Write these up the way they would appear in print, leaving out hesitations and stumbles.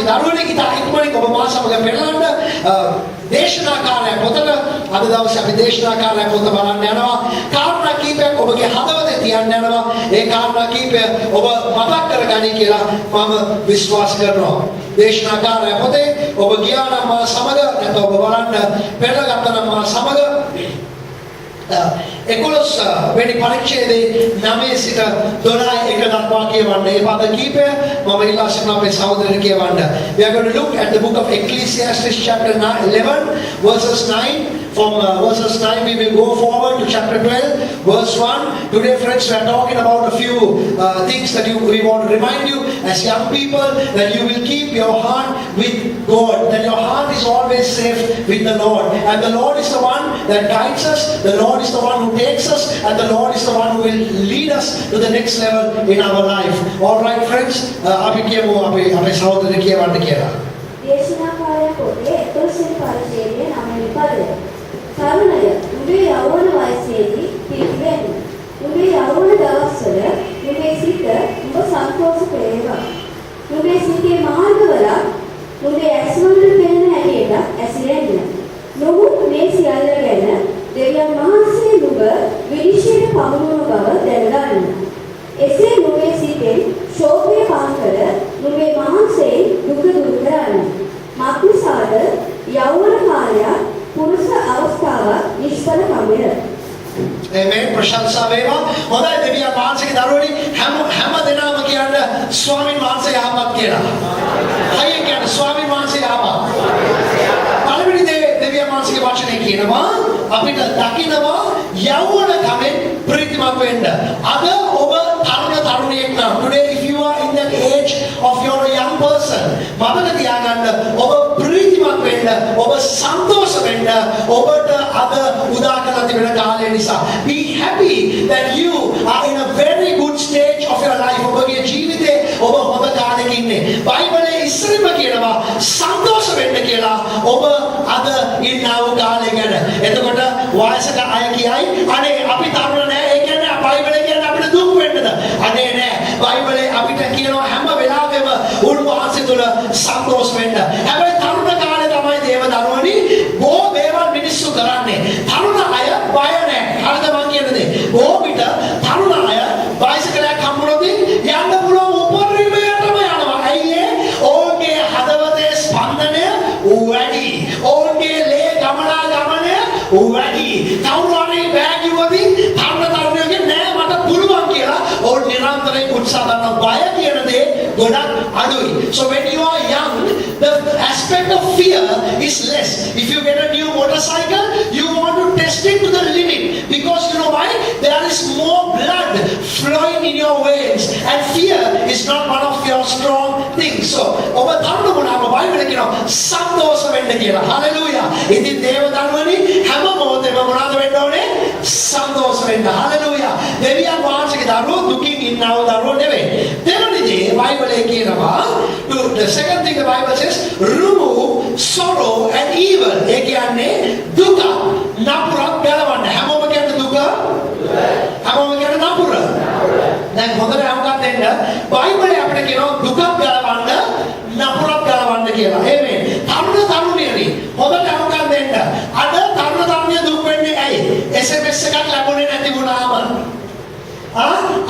මාසික දරුවනේ ඉතා ඉක්මනින් ඔබ මා සමග පෙරලන්න දේශනාකාරය පොතට අද දවසේ අපි දේශනාකාරය පොත බලන්න යනවා. කාරණා කීපයක් ඔබගේ හදවතේ තියන්න යනවා. ඒ කාරණා කීපය ඔබ මතක් කරගනි කියලා මම විශ්වාස කරනවා. දේශනාකාරය පොතේ ඔබ ගියා නම් මා සමග නැත්නම් ඔබ බලන්න පෙරලගත්තා නම් මා සමග 11 වෙනි පරිච්ඡේදයේ 9 සිට 12 එක දක්වා කියවන්න. මේ පද කීපය මම ඉල්ලා සිටිනවා අපේ සහෝදරයන් කියවන්න. We are going to look at the book of Ecclesiastes chapter 11 verses 9. From verses 9 we will go forward to chapter 12 verse 1. Today friends we are talking about a few things that we want to remind you as young people, that you will keep your heart with God, that your heart is always safe with the Lord, and the Lord is the one that guides us, the Lord is the one who takes us, and the Lord is the one who will lead us to the next level in our life. All right friends, අපි කියමු අපේ සහෝදරයන් කියවන්න කියලා. දේශනාකාරය පොතේ 11 වෙනි පරිච්ඡේදයේ 9 වෙනි පදය. තරුණය, උඹේ යෞවන වයසේදී පිළිවෙන්න. උඹේ යෞවන දවස්වල උඹේ සිත උඹ සන්තෝෂ වේවා. උඹේ සිතේ මාර්ගවල උඹේ ඇස්වලට පෙනෙන හැටියට ඇසිරෙන්න. නොහු මේ සියල්ල ගැන දෙවියන් වහන්සේ නුඹ විනිශ්චයට පමුණුවන බව දැනගන්න. එසේ නුඹේ සිතෙන් ශෝකය පාන්කර නුඹේ මාංශයෙන් දුක දුරු කරන්න. මක්නිසාද යෞවන කාලය පුරුෂ අවස්ථාවක් නිෂ්ඵල කමය. Amen. ප්‍රශංසා වේවා. හොඳයි දෙවියන් වහන්සේගේ දරුවනි හැම දෙනාම කියන්න ස්වාමීන් වහන්සේ යහපත් කියලා. අයියෙන් කියන්න ස්වාමීන් වහන්සේ යහපත්. පළවෙනි දේ දෙවියන් වහන්සේගේ වචනේ කියනවා අපිට දකින්නවා යෞවන කමෙන් ප්‍රීතිමත් වෙන්න. අද ඔබ තරුණියෙක් නම් today if you are in that age of your young person, මතක තියාගන්න ඔබ ප්‍රීතිමත් වෙන්න, ඔබ සන්තෝෂ වෙන්න ඔබට අද උදා කරලා තිබෙන කාලය නිසා. Be happy that you are in a very good stage of your life. ඔබගේ ජීවිතේ ඔබ හොඳ කාලෙක ඉන්නේ. බයිබලයේ ඉස්සරින්ම කියනවා සන්තෝෂ වෙන්න කියලා ඔබ අද ඉන්නා වූ කාලය ගැන. එතකොට වයසක අය කියයි අනේ අපි තරුණ නෑ. ඒ කියන්නේ බයිබලයේ කියන්නේ අපිට දුක් වෙන්නද? අනේ නෑ. බයිබලයේ අපිට කියනවා හැම වෙලාවෙම උන්වහන්සේ තුළ සන්තෝෂ වෙන්න. හැබැයි තරුණ කාලේ තමයි දේව දරුවනි බොහෝ දේවල් මිනිස්සු කරන්නේ. තරුණ අය බය නෑ. හරිද මං කියන දේ? බොහෝ විට තරුණ අය බයිසිකලයක් හම්බුනොත් යන්න පුළුවන් උපරිමයටම යනවා. ඇයි ඒ? ඕන්ගේ හදවතේ ස්පන්දනය වැඩි. ඕන්ගේ ලේ ගමනාගමනය වැඩි. කවුරුහරි බෑ කිව්වොත් තරුණයෝගේ නෑ මට පුළුවන් කියලා ඕන් නිරන්තරයෙන් උත්සාහ කරන බය කියන දේ ගොඩක් අඩුයි. So when you are young, the aspect of fear is less. If you get a new motorcycle, you want to test it to the limit because you know why? There is more blood flowing in your veins, and fear is not one of your strong things. So ඔබ තරුණ වුණාම බයිබලයේ කියනවා සන්තෝෂ වෙන්න කියලා. Hallelujah. ඉතින් දේව දරුවනි හැම මොහොතේම මොනවද වෙන්න ඕනේ? සන්තෝෂ වෙන්න. Hallelujah. දෙවියන් වහන්සේගේ දරුවෝ දුකින් ඉන්නව දරුවෝ නෙවෙයි. දෙවෙනි දේ බයිබලයේ කියනවා the second thing the Bible says, remove sorrow and evil. ඒ කියන්නේ දුක නපුරක් ගලවන්න. හැමෝම කියන්නේ දුක. හැමෝම කියන්නේ නපුර. දැන් හොඳට අහුම්කම් දෙන්න. බයිබලයේ අපිට කියනවා දුකක් ගලවන්න, නපුරක් ගලවන්න කියලා. එමේ. තරුණියනි හොඳට අහුම්කම් දෙන්න. අද තරුණිය දුක් වෙන්නේ ඇයි? SMS එකක් ලැබුණේ නැති වුණාම.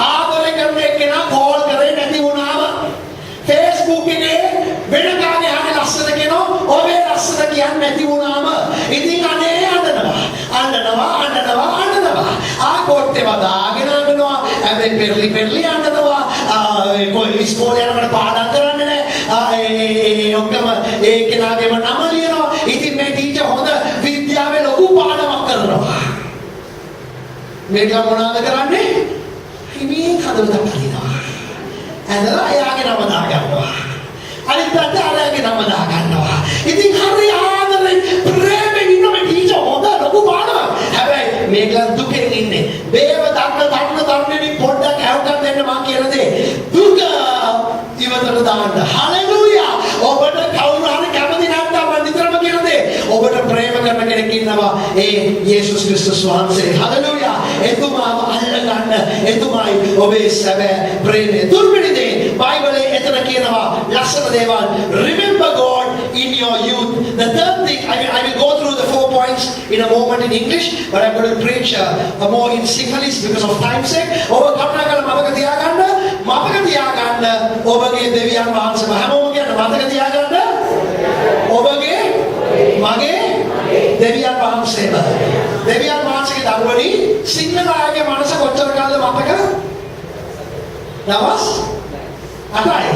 ආදරය කරන එක්කෙනා කෝල් කරේ නැති වුණාම. Facebook එකේ වෙන කාගේ හරි ලස්සන කෙනෝ ඔබේ ලස්සන කියන්නේ නැති වුණාම ඉතින් අනේ අඬනවා කොට්ටේ වදාගෙන අඬනවා හැබැයි පෙරලි අඬනවා කොයි ඉස්කෝලේ යනකොට පාඩම් කරන්නේ නැහැ ඒ ඔක්කොම ඒ කෙනාගේම නම ලියනවා ඉතින් මේ ටීචර් හොඳ විද්‍යාවේ ලොකු පාඩමක් කරනවා මේක මොනවද කරන්නේ හිමින් හදවතක් අදිනවා ඇඳලා එයාගේ නම දාගන්නවා. අනිත් පැත්ත අරයාගේ නම දාගන්නවා. ඉතින් හරි ආදරෙන් ප්‍රේමෙන් ඉන්න මේ ටීචර් හොඳ ලොකු පාඩමක්. හැබැයි මේකලා දුකෙන් ඉන්නේ. දේව දරුවනි පොඩ්ඩක් අහුම්කම් දෙන්න මම කියන දේ. දුක ඉවතට දාන්න. හලෙලූයා. ඔබට කවුරු හරි කැමති නැත්නම් මම නිතරම කියන දේ. ඔබට ප්‍රේම කරන කෙනෙක් ඉන්නවා. ඒ යේසුස් ක්‍රිස්තුස් වහන්සේ. හලෙලූයා. එතුමාව අල්ලගන්න. එතුමායි ඔබේ සැබෑ ප්‍රේමය. දුර්විනි දේ බයිබලයේ එතන කියන කියනවා ලස්සන දේවල්. Remember God in your youth. The third thing, I will go through the 4 points in a moment in English, but I'm going to preach more in Sinhalese because of time's sake. ඔබ කරුණා කරලා මතක තියාගන්න ඔබගේ දෙවියන් වහන්සේ හැමෝම කියන්න මතක තියාගන්න ඔබගේ මගේ දෙවියන් වහන්සේව. දෙවියන් වහන්සේගේ දරුවනි සිංහල අයගේ මනස කොච්චර කාලද මතක? දවස් 8යි.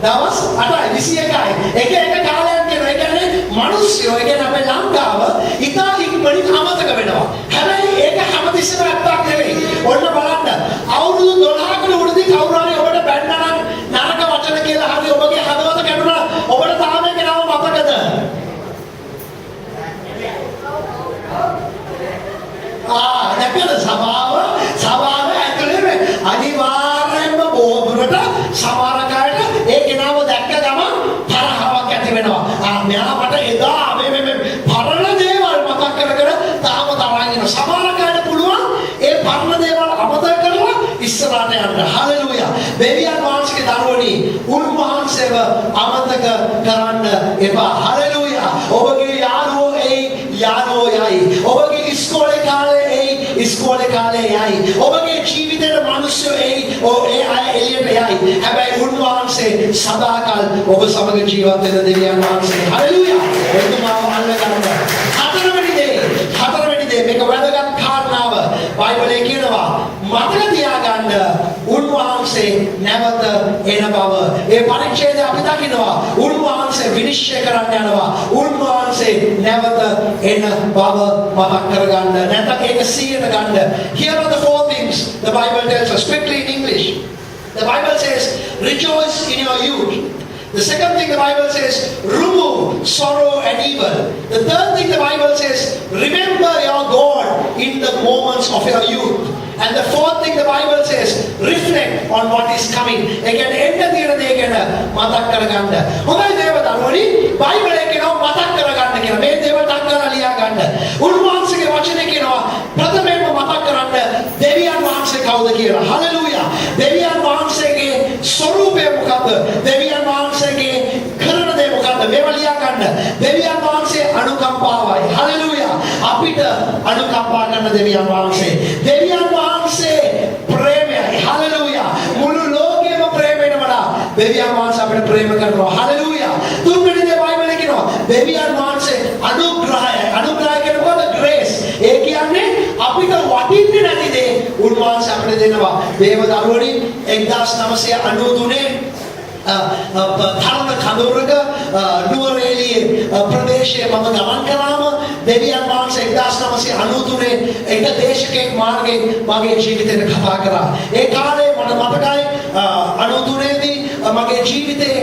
දවස් 8යි 21යි. එක කාලයක් කියනවා. ඒ කියන්නේ මිනිස්සු ඒ කියන්නේ අපේ ලංකාව ඉතා ඉක්මනින් අමතක වෙනවා. හැබැයි ඒක හැමතිස්සෙම ඇත්තක් නෙවෙයි. ඔන්න බලන්න. අවුරුදු 12කට උඩදී කවුරු හරි ඔබට බැන්නා නම් නරක වචන කියලා හරි ඔබගේ හදවත කැඩුනා ඔබට තාම ඒක නම මතකද? දැකලා සභාව ඇතුලේ අනිවාර්යයෙන්ම බොහෝදුරට සමහර කාලෙට ඒ කෙනාව දැක්ක ගමන් තරහවක් ඇති වෙනවා. මෙයා මට එදා මේ පරණ දේවල් මතක් කර තාම තරහින් ඉන්නවා. සමහර කාලෙට පුළුවන් ඒ පරණ දේවල් අමතක කරලා ඉස්සරහට යන්න. හලෙලූයා. දෙවියන් වහන්සේගේ දරුවනි උන්වහන්සේව අමතක කරන්න එපා. හලෙලූයා. ඔබගේ යාළුවෝ යයි. ඔබගේ ඉස්කෝලේ කාලේ යයි. ඔබගේ ජීවිතේ මිනිස්සු ඒ අය එළියට යයි. හැබැයි උන්වහන්සේ සදාකල් ඔබ සමග ජීවත් වෙන දෙවියන් වහන්සේ. හලෙලූයා. එතුමාව අල්ලගන්න. හතරවෙනි දේ මේක වැදගත් කාරණාව. බයිබලයේ කියනවා මතක තියාගන්න උන්වහන්සේ නැවත එන බව. ඒ පරිච්ඡේදය අපි දකිනවා. උන්වහන්සේ විනිශ්චය කරන්න යනවා. උන්වහන්සේ නැවත එන බව මතක් කරගන්න. නැත්නම් ඒක සිහියට ගන්න. Here are the 4 things the Bible tells us quickly in English. The Bible says rejoice in your youth. The second thing the Bible says, remove sorrow and evil. The third thing the Bible says, remember your God in the moments of your youth. And the fourth thing the Bible says, reflect on what is coming. Again, end of the day again, matak karaganda. Hogay deva darwani, Bible ekeno matak karaganda kena. Me deva takkara liya ganda. Unwansege vachane keno, prathamenma matak karanda. Deviyan wahanse kawuda kiyala. Hallelujah. Deviyan wahansege swarupe mokada. Deviyan wahansege karana de mokada. Mewa liya ganda. Deviyan wahanse anukampawai. Hallelujah. Apita anukampa ganna deviyan wahanse. Deviyan wahanse ප්‍රේමයයි. Hallelujah. මුළු ලෝකෙම ප්‍රේමයට වඩා දෙවියන් වහන්සේ අපිට ප්‍රේම කරනවා. Hallelujah. තුන්වෙනි දේ බයිබලයේ කියනවා දෙවියන් වහන්සේ අනුග්‍රහය. අනුග්‍රහය කියනකොට grace. ඒ කියන්නේ අපිට වටින්නේ නැති දේ උන්වහන්සේ අපිට දෙනවා. දේව දරුවනි 1993 තරුණ කඳවුරක නුවරඑළියේ ප්‍රදේශයේ මම ගමන් කරාම දෙවියන් වහන්සේ 1993 එක දේශකෙක් මාර්ගයෙන් මගේ ජීවිතේට කතා කරා. ඒ කාලේ මට මතකයි 93 දී මගේ ජීවිතේ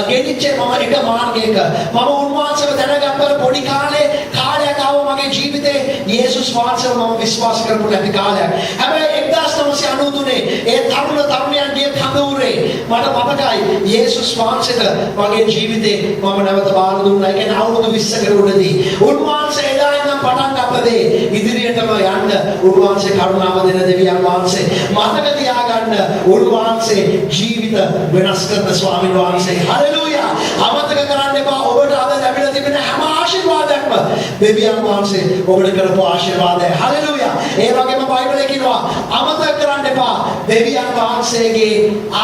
ගෙනිච්ච මම එක මාර්ගයක මම උන්වහන්සේව දැනගත්ත පොඩි කාලයක් ආව මගේ ජීවිතේ යේසුස් වහන්සේව මම විශ්වාස කරපු නැති කාලයක්. හැබැයි 1993 ඒ තරුණයන්ගේ කඳවුරේ මට මතකයි යේසුස් වහන්සේට මගේ ජීවිතේ මම නැවත බාර දුන්නා. ඒ කියන්නේ අවුරුදු 20කට උඩදී උන්වහන්සේ එදා ඉඳන් පටන් ගත්තේ ඉදිරියටම යන්න උන්වහන්සේ කරුණාව දෙන දෙවියන් වහන්සේ. මතක තියාගන්න උන්වහන්සේ ජීවිත වෙනස් කරන ස්වාමීන් වහන්සේ. හලෙලූයා. අමතක කරන්න එපා. ඔබට අද ලැබිලා තිබෙන හැම ආශිර්වාදයක්ම දෙවියන් වහන්සේ ඔබට කරපු ආශිර්වාදය. හලෙලූයා. ඒ වගේම බයිබලයේ කියනවා අමතක කරන්න එපා දෙවියන් වහන්සේගේ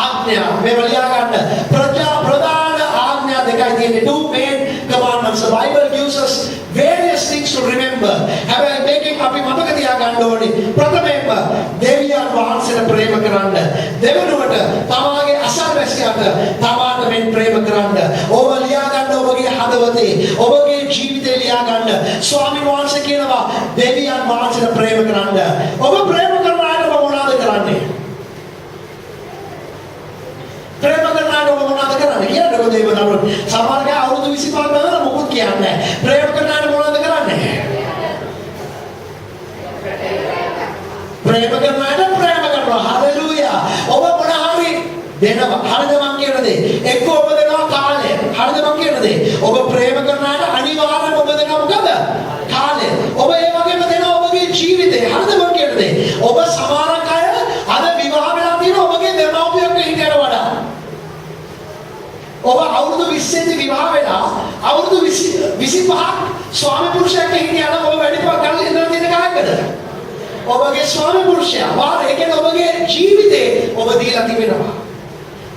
ආඥා. මේව ලියා ගන්න. ප්‍රධාන ආඥා දෙකයි තියෙන්නේ. 2 main commandments. The Bible gives us various things to remember. හැබැයි මේකෙන් අපි මතක තියාගන්න ඕනේ ප්‍රථමයෙන්ම දෙවියන් වහන්සේට ප්‍රේම කරන්න. දෙවෙනුවට තමාගේ අසල්වැසියාට තමාට මෙන් ප්‍රේම කරන්න. ඔබ ලියා ගන්න ඔබගේ හදවතේ ඔබගේ ජීවිතේ ලියා ගන්න. ස්වාමීන් වහන්සේ කියනවා දෙවියන් වහන්සේට ප්‍රේම කරන්න. ඔබ ප්‍රේම කරන අයට ඔබ මොනවද කරන්නේ? ප්‍රේම කරන අයට ඔබ මොනවද කරන්නේ? කියන්නකෝ දේව දරුවෝ. සමහර අය අවුරුදු 25 වෙනකම් මොකුත් කියන්නේ නැහැ. ප්‍රේම කරන අයට මොනවද කරන්නේ? ප්‍රේම කරන අයට ප්‍රේම කරනවා. හලෙලූයා. ඔබ මොන හරි දෙනවා. හරිද මං කියන දේ? එක්ක ඔබ දෙනවා කාලය. හරිද මං කියන දේ? ඔබ ප්‍රේම කරන අයට අනිවාර්යයෙන්ම ඔබ දෙනවා මොකද? කාලය. ඔබ ඒ වගේම දෙනවා ඔබගේ ජීවිතේ. හරිද මං කියන දේ? ඔබ සමහර අය අද විවාහ වෙලා තියෙන ඔබගේ දෙමව්පියන්ගේ හිතේට වඩා 20 විවාහ වෙලා අවුරුදු 25ක් ස්වාමි පුරුෂයෙක් හිටියනම් ඔබ වැඩිපුර කල් ඉඳලා තියෙන කායකද? ඔබගේ ස්වාමි පුරුෂයා වාර ඒ කියන්නේ ඔබගේ ජීවිතේ ඔබ දීලා තිබෙනවා.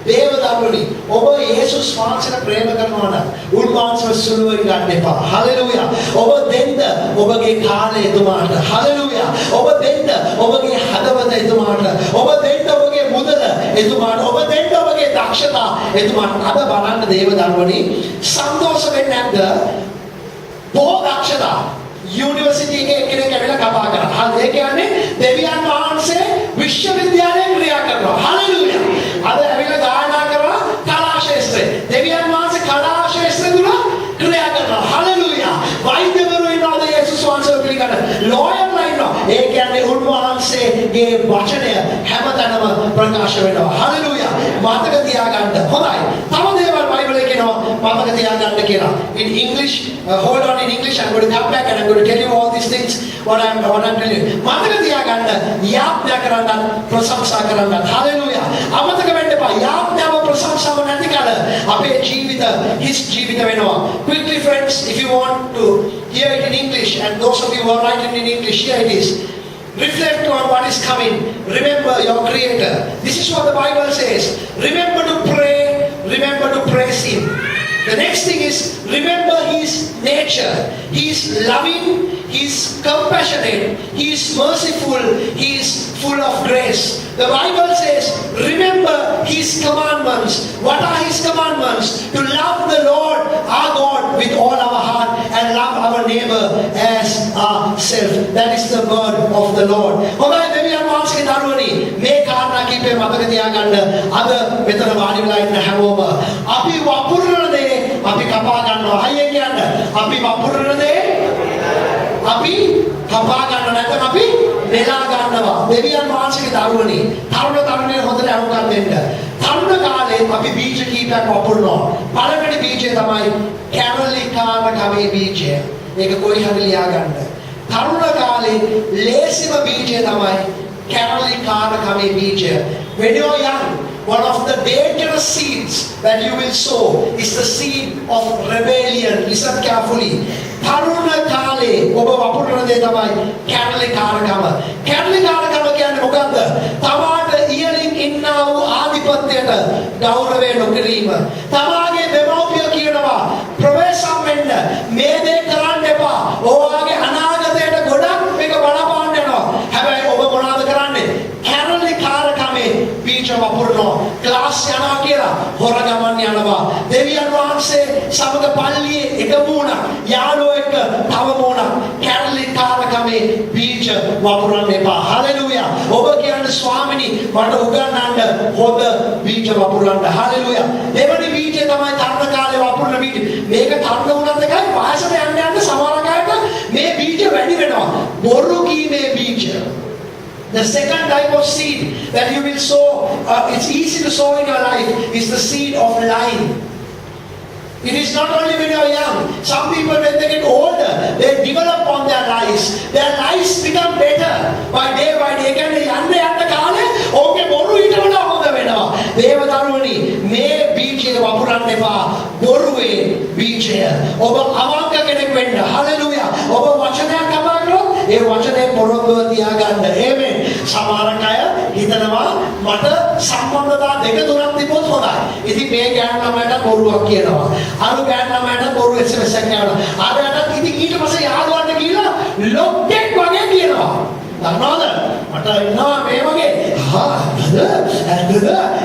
දේවදරුවනි ඔබ යේසුස් වහන්සේට ප්‍රේම කරනවා නම් උන්වහන්සේව සුළුවෙන් ගන්න එපා. හලෙලූයා. ඔබ දෙන්න ඔබගේ කාලය එතුමාට. හලෙලූයා. ඔබ දෙන්න ඔබගේ හදවත එතුමාට. ඔබ දෙන්න ඔබගේ මුදල එතුමාට. ඔබ දෙන්න ඔබගේ දක්ෂතා එතුමාට. අද බලන්න දේවදරුවනි සන්තෝෂ වෙන්නේ නැද්ද? බොහෝ දක්ෂතා යුනිවර්සිටි එකේ කෙනෙක් ඇවිල්ලා කතා කරා. හරි ඒ කියන්නේ දෙවියන් වහන්සේ විශ්වවිද්‍යාලයේ ක්‍රියා කරනවා. හලෙලූයා. අද ඇවිල්ලා ගායනා කරා කලා ශාස්ත්‍රයේ. දෙවියන් වහන්සේ කලා ශාස්ත්‍රය තුල ක්‍රියා කරනවා. හලෙලූයා. වෛද්‍යවරු ඉන්නවාද යේසුස් වහන්සේව පිළිගන්න. ලෝයර්ලා ඉන්නවා. ඒ කියන්නේ උන්වහන්සේගේ වචනය හැමතැනම ප්‍රකාශ වෙනවා. හලෙලූයා. මතක තියාගන්න. හොඳයි. තව දේවල් බයිබලයේ කියනවා මතක තියාගන්න කියලා. In English, hold on in English, I'm going to come back and I'm going to tell you all these things what I'm telling you. මතක තියාගන්න යාඥා කරන්න ප්‍රශංසා කරන්න. හලෙලූයා. අමතක වෙන්න එපා. යාඥාව ප්‍රශංසාව නැති කල අපේ ජීවිත හිස් ජීවිත වෙනවා. Quickly friends, if you want to hear it in English and those of you who are writing in English, here it is. Reflect on what is coming. Remember your Creator. This is what the Bible says. Remember to pray. Remember to praise Him. The next thing is remember His nature. He is loving. He is compassionate. He is merciful. He is full of grace. The Bible says remember His commandments. What are His commandments? To love the Lord our God with all our heart and love our neighbor as ourselves. That is the word of the Lord. හොඳයි දෙවියන් වහන්සේගේ දරුවනි මේ කාරණා කිපේ මතක තියාගන්න. අද මෙතන වාඩි වෙලා ඉන්න හැමෝම අපි වපුරන දේ අපි කපා ගන්නවා. අයියේ කියන්න අපි වපුරන දේ අපි කපා ගන්න නැත්නම් අපි නෙලා ගන්නවා. දෙවියන් වහන්සේගේ දරුවනි තරුණ තරුණියන් හොඳට අහුම්කම් දෙන්න. තරුණ කාලේ අපි බීජ කීපයක් වපුරනවා. පළවෙනි බීජය තමයි කැරලිකාන කමේ බීජය. මේක කොයි හරි ලියා ගන්න. තරුණ කාලේ ලේසිම බීජය තමයි කැරලිකාන කමේ බීජය. When you are young, one of the dangerous seeds that you will sow is the seed of rebellion. Listen carefully. තරුණ කාලේ ඔබ වපුරන දේ තමයි කැරලිකානකම. කැරලිකානකම කියන්නේ මොකක්ද? තමාට ඉහළින් ඉන්නා වූ ආධිපත්‍යයට ගෞරවය නොකිරීම. තමාගේ දෙමව්පිය කියනවා ප්‍රවේශම් වෙන්න මේ දේ කරන්න එපා. ඔයාගේ අනාගතයට ගොඩක් මේක බලපාන්න යනවා. හැබැයි ඔබ මොනවද කරන්නේ? කැරලිකානකමේ බීජ වපුරනවා. ක්ලාස් යනවා කියලා හොර ගමන් යනවා. දෙවියන් වහන්සේ සමග පල්ලියේ එකම වුණා. යාළුවෝ එක්ක තව වුණා. කැරලිකානකමේ බීජ වපුරන්න එපා. හලෙලූයා. ඔබ කියන්නේ ස්වාමිනී මට උගන්වන්න හොඳ බීජ වපුරන්න. හලෙලූයා. දෙවනි බීජය තමයි තරුණ කාලේ වපුරන බීජ. මේක තරුණ වුණත් එකයි වයසට යන්න යන්න සමහර කාලෙට මේ බීජ වැඩි වෙනවා. බොරු කීමේ බීජ. The second type of seed that you will sow, it's easy to sow in your life, is the seed of lying. It is not only when you are young. Some people when they get older, they develop on their lies. Their lies become better by day by day. කියන්නේ යන්න යන්න කාලේ ඕකේ බොරු ඊට වඩා හොඳ වෙනවා. දේවදරුවනි මේ බීජය වපුරන්න එපා. බොරුවේ බීජය. ඔබ අවංක කෙනෙක් වෙන්න. හලෙලූයා. ඔබ වචනයක් කතා කරොත් ඒ වචනේ පොරොන්දුව තියාගන්න. ආමේන්. සමහර අය හිතනවා මට සම්බන්ධතා දෙක තුනක් තිබ්බොත් හොඳයි. ඉතින් මේ ගෑනු ළමයට බොරුවක් කියනවා. අර ගෑනු ළමයට බොරු SMS එකක් යනවා. අරකට ඉතින් ඊට පස්සේ යාළුවන්ට කියලා ලොක්ෙක් වගේ කියනවා. දන්නවද? මට ඉන්නවා මේ වගේ.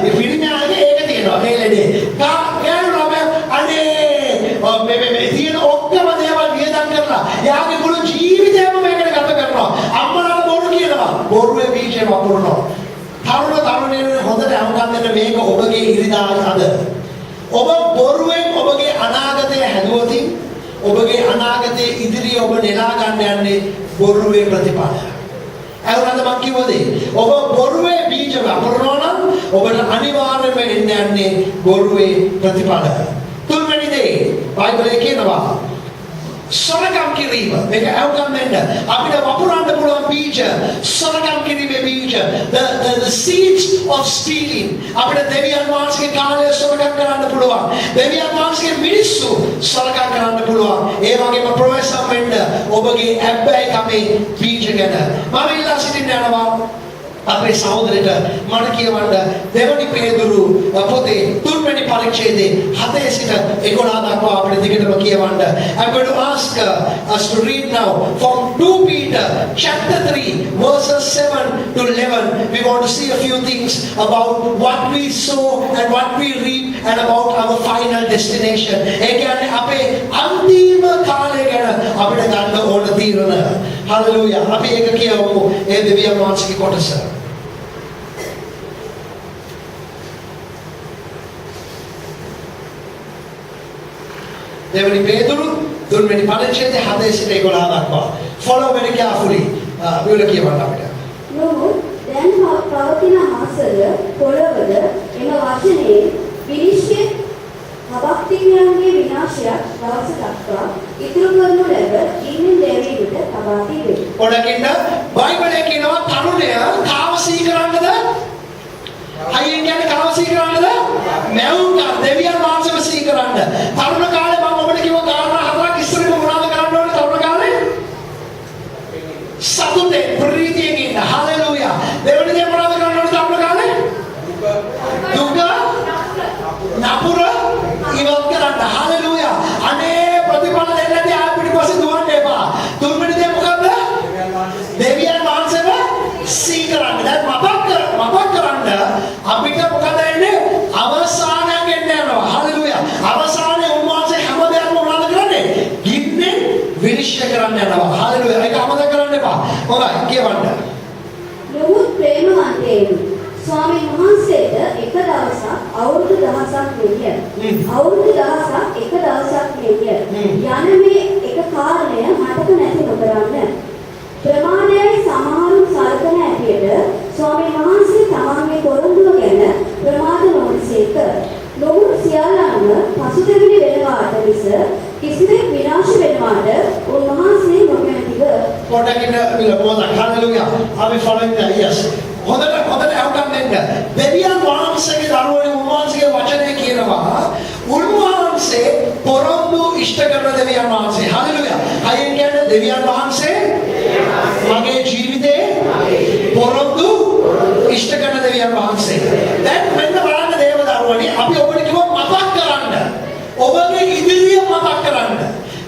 ඒ පිරිමියාගේ ඒක තියෙනවා. මේ ලෙඩේ. ගෑනු ළමයා අනේ මේ තියෙන ඔක්කොම දේවල් වියදම් කරලා යාගේ මුළු ජීවිතේම මේකට ගත කරනවා. අම්මලාට බොරු කියනවා. බොරුවේ බීජය වපුරනවා. තරුණ තරුණියන් හොඳට අහුම්කම් දෙන්න මේක ඔබගේ ඉරිදා අද. ඔබ බොරුවෙන් ඔබගේ අනාගතය හැදුවොතින් ඔබගේ අනාගතයේ ඉදිරිය ඔබ නෙලා ගන්න යන්නේ බොරුවේ ප්‍රතිඵල. ඇවුනද මං කිව්වද? ඔබ බොරුවේ බීජ වපුරනවා නම් ඔබට අනිවාර්යයෙන්ම එන්න යන්නේ බොරුවේ ප්‍රතිඵල. තුන්වෙනි දේ බයිබලයේ කියනවා සොරකම් කිරීම. මේක ඇවුම් දෙන්න අපිට වපුරන්න පුළුවන් බීජ සොරකම් කිරීමේ බීජ the seeds of stealing අපිට දෙවියන් වහන්සේගේ කාලය සොරකම් කරන්න පුළුවන් දෙවියන් වහන්සේගේ මිනිස්සු සොරකම් කරන්න පුළුවන් ඒ වගේම ප්‍රොෆෙසර් වෙන්න ඔබගේ හැබැයි කමේ බීජ ගැන මම ඉල්ලා සිටින්න යනවා අපේ සහෝදරයට මට කියවන්න දෙවනි පේදුරු පොතේ තුන්වෙනි පරිච්ඡේදයේ 7 සිට 11 දක්වා අපිට දිගටම කියවන්න I'm going to ask us to read now from 2 Peter chapter 3 verses 7 to 11 we want to see a few things about what we sow and what we reap and about our final destination ඒ කියන්නේ අපේ අන්තිම කාලය ගැන අපිට ගන්න ඕන තීරණ hallelujah අපි ඒක කියවමු ඒ දෙවියන් වහන්සේගේ කොටස දෙවනි පේදුරු තුන්වෙනි පරිච්ඡේදයේ 7 සිට 11 දක්වා follow very carefully විවල කියවන්න අපිට නමුත් දැන් පවතින මාසල පොළවද එම වචනේ විනිශ්චය අභක්තිකයන්ගේ විනාශයක් දවස දක්වා ඉතුරු කරනු ලැබ ඉන්නේ දෙවියන්ට තබා තිබේ. ඔඩකින්ද බයිබලයේ කියනවා තරුණය කාමසී කරන්නද? අයියෙන් කියන්නේ කාමසී කරන්නද? මැවුම් දෙවියන් වහන්සේව සී කරන්න. තරුණ කාලේ මම ඔබට කිව්ව කාරණා හතරක් ඉස්සරහට මොනවද කරන්න ඕනේ තරුණ කාලේ? සතුටේ ප්‍රීතියෙන් ඉන්න. හලෙලූයා. දෙවෙනි දේ මොනවද කරන්න ඕනේ තරුණ කාලේ? දුක නපුර ඉවත් කරන්න. හලෙලූයා. අනේ ප්‍රතිඵල දෙන්නේ නැති ආ පිටිපස්සේ දුවන්න එපා. තුන්වෙනි දේ මොකද්ද? දෙවියන් වහන්සේව සී කරන්න. දැන් මතක් කරන්න අපිට මොකද එන්නේ? අවසානයක් එන්න යනවා. හලෙලූයා. අවසානයේ උන්වහන්සේ හැම දෙයක්ම මොනවද කරන්නේ? ගින්නේ විනිශ්චය කරන්න යනවා. හලෙලූයා. ඒක අමතක කරන්න එපා. හොඳයි කියවන්න. නමුත් ප්‍රේමවන්තයනි ස්වාමීන් වහන්සේට එක දවසක් අවුරුදු 1000ක් වෙය. අවුරුදු 1000ක් එක දවසක් වෙය. යන මේ එක කාරණය මතක නැති නොකරන්න. ප්‍රමාණයයි සමහරු සලකන ඇටියට ස්වාමීන් වහන්සේ තමන්ගේ පොරොන්දුව ගැන ප්‍රමාද නොවසේක. නොවුන් සියල්ලම පසුතැවිලි වෙනවාට මිස කිසිදෙයක් විනාශ වෙනවාට උන්වහන්සේ නොකැමැතිව. පොඩකින් විලපෝදා හalleluya. අපි following that yes. හොඳට අවුකම් දෙන්න. දෙවියන් වහන්සේගේ දරුවනේ උන්වහන්සේගේ වචනය කියනවා උන්වහන්සේ පොරොන්දු ඉෂ්ට කරන දෙවියන් වහන්සේ. හalleluya. අයින් කියන්නේ දෙවියන් වහන්සේ මගේ ජීවිතේ පොරොන්දු ඉෂ්ට කරන දෙවියන් වහන්සේ. දැන් මෙන්න බලන්න දේව දරුවනේ අපි ඔබට කිව්වා මතක් කරන්න. ඔබගේ ඉදිරිය මතක් කරන්න.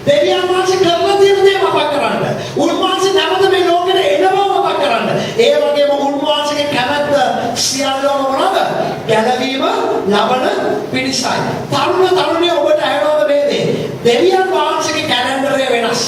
දෙවියන් වහන්සේ කරලා තියෙන දේ මතක් කරන්න. උන්වහන්සේ නැවත මේ ලෝකෙට එනවා මතක් කරන්න. ඒ වගේම උන්වහන්සේගේ කැමැත්ත සියල්ලම මොනවද? ගැලවීම ලබන පිණිසයි. තරුණිය ඔබට ඇහෙනවද මේ දේ? දෙවියන් වහන්සේගේ කැලෙන්ඩරය වෙනස්.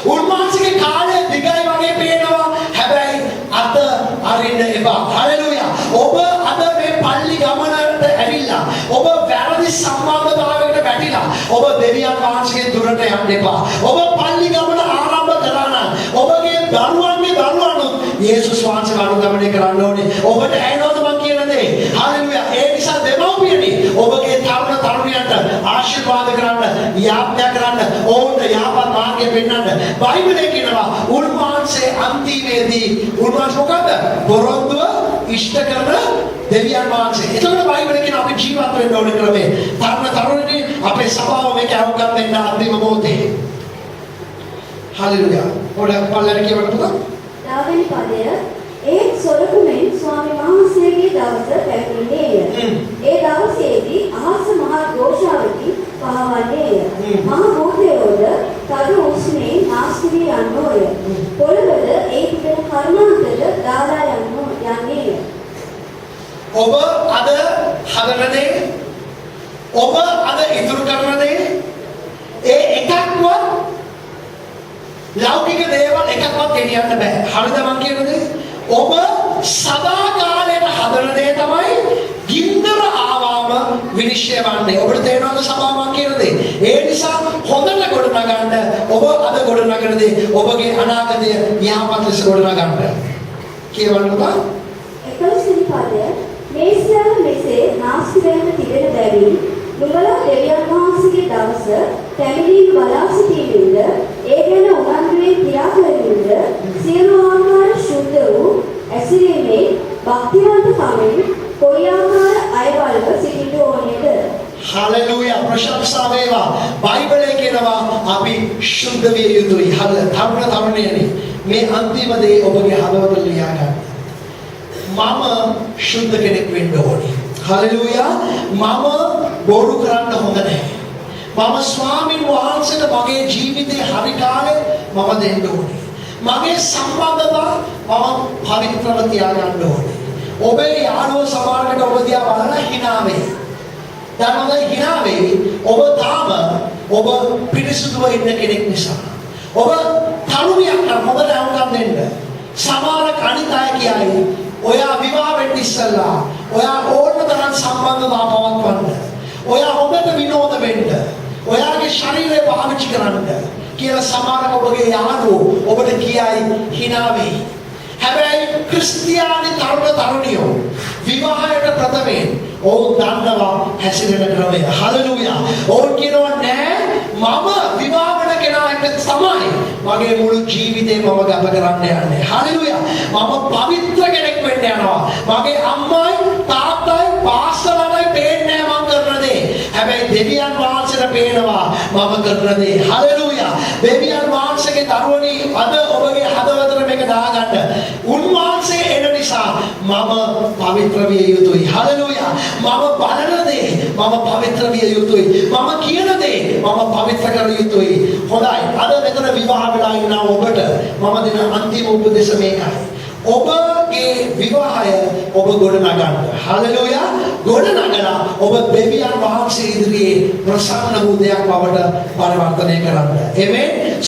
උන්වහන්සේගේ කාලය දිගයි වගේ පේනවා. හැබැයි අත අරින්න එපා. හalleluya. ඔබ අද මේ පල්ලි ගමනට ඇවිල්ලා ඔබ වැරදි සම්බන්ධතාවයකට වැටිලා ඔබ දෙවියන් වහන්සේගේ දුරට යන්න එපා. ඔබ පල්ලි ගමන ආරම්භ කරා නම් ඔබගේ දරුවන්ගේ දරුවනුත් යේසුස් වහන්සේව අනුගමනය කරන්න ඕනේ. ඔබට ඇහෙනවද මම කියන දේ? හalleluya. ඒ නිසා දෙමව්පියනි ඔබගේ තරුණියන්ට ආශිර්වාද කරන්න, යාඥා කරන්න, ඕන්න යහපත් මාර්ගය පෙන්වන්න. බයිබලයේ කියනවා උන්වහන්සේ අන්තිමේදී උන්වහන්සේ මොකද? පොරොන්දුව ඉෂ්ට කරන දෙවියන් වහන්සේ. ඒතකොට බයිබලයේ කියන අපි ජීවත් වෙන්න ඕන ක්‍රමය. තරුණියනි අපේ සභාව මේක අවබෝධ වෙන්න අන්තිම මොහොතේ. හalleluya. පොඩක් පල්ලෙන් කියවන්න පුතා. දාවෙනි පදය ඒ සොරකුමෙන් ස්වාමීන් වහන්සේගේ දවස පැමිණියේය. ඒ දවසේදී අහස මහ ഘോഷාවකින් පහවන්නේය. මහ භූතයෝද තද උස්නේ නාස්ති වී යන්නෝය. පොළවද ඒ පිටන කරුණාකර දාලා යන්නේය. ඔබ අද හදන දේ ඔබ අද ඉතුරු කරන දේ ඒ එකක්වත් ලෞකික දේවල් එකක්වත් ගෙනියන්න බෑ. හරිද මං කියන දේ? ඔබ සදාකාලයට හදන දේ තමයි ගින්දර ආවම විනිශ්චය වන්නේ. ඔබට තේරෙනවද සභාව මං කියන දේ? ඒ නිසා හොඳට ගොඩනගන්න ඔබ අද ගොඩනගන දේ ඔබගේ අනාගතය යහපත් ලෙස ගොඩනගන්න. කියවන්න බා. 11 පදය මේ සියල්ල මෙසේ නාස්ති වෙන්න තිබෙන බැවින් නුඹලා දෙවියන් වහන්සේගේ දවස පැමිණීම බලා සිටීමෙන්ද ඒ ගැන උනන්දුවෙන් ක්‍රියා කරමින්ද සියලු ආකාර හැසිරීමේ භක්තිවන්තකමින් කොයි ආකාර අයවල්ව සිටින්න ඕනේද? හලෙලූයා ප්‍රශංසා වේවා. බයිබලයේ කියනවා අපි ශුද්ධ විය යුතුයි. තරුණයනි මේ අන්තිම දේ ඔබගේ හදවතට ලියා ගන්න. මම ශුද්ධ කෙනෙක් වෙන්න ඕනේ. හලෙලූයා. මම බොරු කරන්න හොඳ නැහැ. මම ස්වාමීන් වහන්සේට මගේ ජීවිතේ හරි කාලේ මම දෙන්න ඕනේ. මගේ සම්බන්ධතා මම පවිත්‍රව තියාගන්න ඕනේ. ඔබේ යාළුවෝ සමහරකට ඔබ දිහා බලලා hina වෙයි. දැන් hina වෙයි. ඔබ තාම ඔබ පිරිසුදුව ඉන්න කෙනෙක් නිසා. ඔබ තරුණියක් නම් හොඳට අවුකම් දෙන්න. සමහර කණිත අය කියයි ඔයා විවාහ වෙන්න ඉස්සෙල්ලා ඔයා ඕන තරම් සම්බන්ධතා පවත්වන්න. ඔයා හොඳට විනෝද වෙන්න. ඔයාගේ ශරීරය පාවිච්චි කරන්න කියලා සමහර ඔබගේ යාළුවෝ ඔබට කියයි hina වෙයි. හැබැයි ක්‍රිස්තියානි තරුණියෝ විවාහයට ප්‍රථමයෙන් ඔවුන් දන්නවා හැසිරෙන ක්‍රමය. හලෙලූයා. ඔවුන් කියනවා නෑ මම විවාහ වෙන කෙනා එක්ක තමයි මගේ මුළු ජීවිතේ මම ගත කරන්න යන්නේ. හලෙලූයා. මම පවිත්‍ර කෙනෙක් වෙන්න යනවා. මගේ අම්මයි තාත්තයි පාස්තරලයි පේන්නේ නෑ මම කරන දේ. හැබැයි දෙවියන් වහන්සේට පේනවා මම කරන දේ. හලෙලූයා. දෙවියන් වහන්සේගේ දරුවනි අද ඔබගේ හදවතට මේක දාගන්න. උන්වහන්සේ එන නිසා මම පවිත්‍ර විය යුතුයි. හලෙලූයා. මම බලන දේ මම පවිත්‍ර විය යුතුයි. මම කියන දේ මම පවිත්‍ර කර යුතුයි. හොඳයි. අද මෙතන විවාහ වෙලා ඉන්න ඔබට මම දෙන අන්තිම උපදේශ මේකයි. ඔබගේ විවාහය ඔබ ගොඩනගන්න. හලෙලූයා. ගොඩනගලා ඔබ දෙවියන් වහන්සේ ඉදිරියේ ප්‍රසන්න වූ දෙයක් බවට පරිවර්තනය කරන්න. ආමේන්.